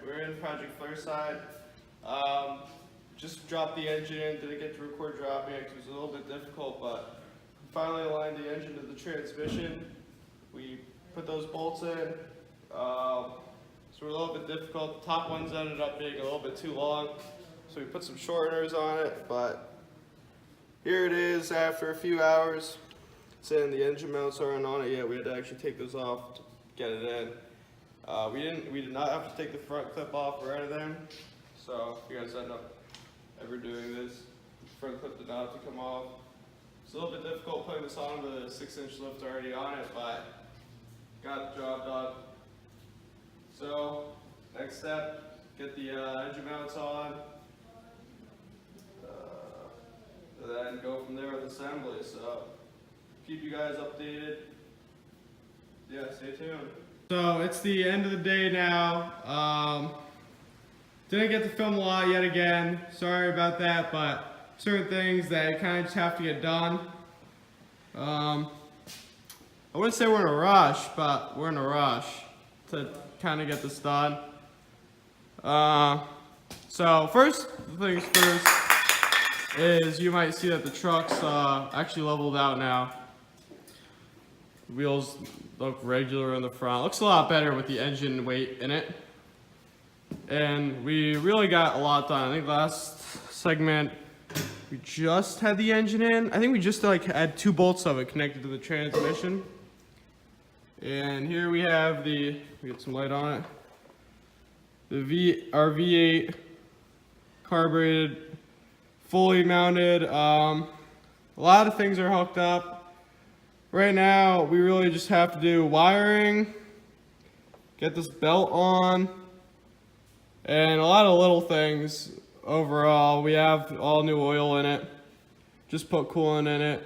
We're in Project Flareside. Just dropped the engine in, didn't get to record dropping it because it was a little bit difficult, but finally aligned the engine to the transmission. We put those bolts in, so we're a little bit difficult. The top ones ended up being a little bit too long, so we put some shorteners on it, but here it is after a few hours. It's in, the engine mounts aren't on it yet. We had to actually take those off to get it in. We did not have to take the front clip off or anything. So if you guys end up ever doing this, the front clip did not have to come off. It's a little bit difficult putting this on with a 6-inch lift already on it, but got the job done. So next step, get the engine mounts on, and then go from there with assembly. So keep you guys updated. Yeah, stay tuned. So it's the end of the day now. Didn't get to film a lot yet again. Sorry about that, but certain things that kind of just have to get done. I wouldn't say we're in a rush, but we're in a rush to kind of get this done. So first things first is you might see that the truck's actually leveled out now. Wheels look regular in the front. Looks a lot better with the engine weight in it. And we really got a lot done. I think last segment we just had the engine in. I think we just had 2 bolts of it connected to the transmission. And here we have we get some light on it. Our V8 carbureted, fully mounted. A lot of things are hooked up. Right now, we really just have to do wiring, get this belt on, and a lot of little things overall. We have all new oil in it, just put coolant in it.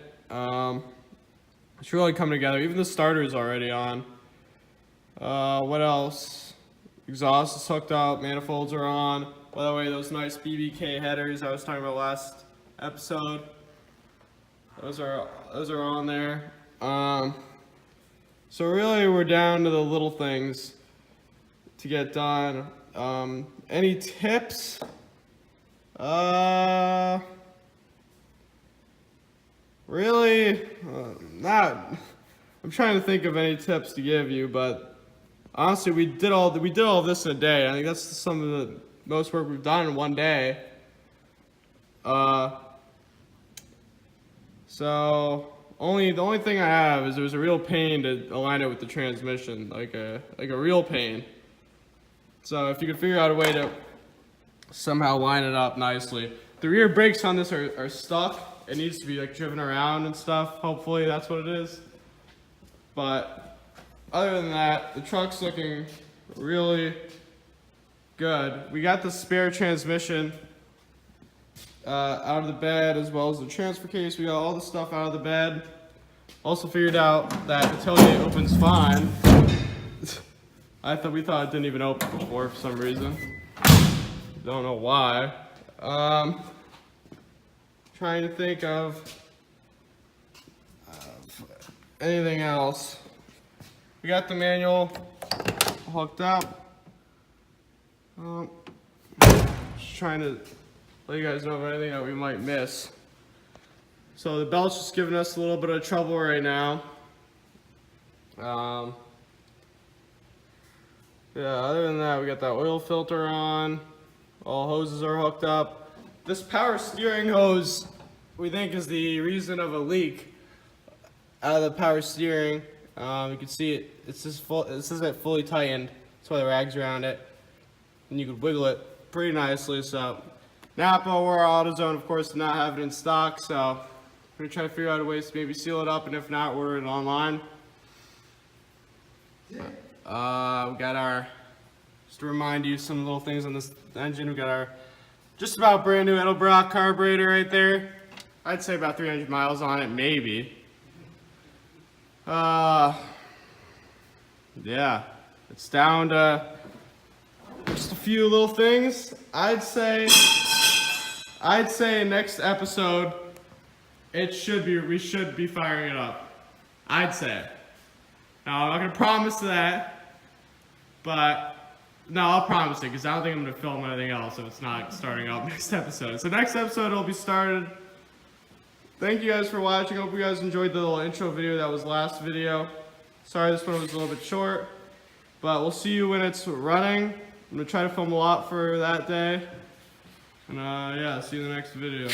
It's really coming together. Even the starter is already on. What else? Exhaust is hooked up, manifolds are on. By the way, those nice BBK headers I was talking about last episode, those are on there. So really we're down to the little things to get done. Any tips? Really, not. I'm trying to think of any tips to give you, but honestly, we did all of this in a day. I think that's some of the most work we've done in one day. So the only thing I have is it was a real pain to align it with the transmission, like a real pain. So if you could figure out a way to somehow line it up nicely. The rear brakes on this are stuck. It needs to be driven around and stuff. Hopefully that's what it is. But other than that, the truck's looking really good. We got the spare transmission out of the bed, as well as the transfer case. We got all the stuff out of the bed. Also figured out that the tailgate opens fine. We thought it didn't even open before for some reason. Don't know why. Trying to think of anything else. We got the manual hooked up. Just trying to let you guys know of anything that we might miss. So the belt's just giving us a little bit of trouble right now. Yeah, other than that, we got that oil filter on. All hoses are hooked up. This power steering hose, we think, is the reason of a leak out of the power steering. You can see it. This isn't fully tightened. That's why the rag's around it, and you could wiggle it pretty nicely. So Napa or AutoZone, of course, did not have it in stock. So we're gonna try to figure out a way to maybe seal it up, and if not, order it online. We got just to remind you some little things on this engine, we got our just about brand new Edelbrock carburetor right there. I'd say about 300 miles on it, maybe. Yeah, it's down to just a few little things. I'd say next episode we should be firing it up. I'd say. Now I'm not gonna promise that, but No, I'll promise it, because I don't think I'm going to film anything else if it's not starting up next episode. So next episode will be started. Thank you guys for watching. Hope you guys enjoyed the little intro video that was last video. Sorry this one was a little bit short, but we'll see you when it's running. I'm going to try to film a lot for that day. And yeah, see you in the next video.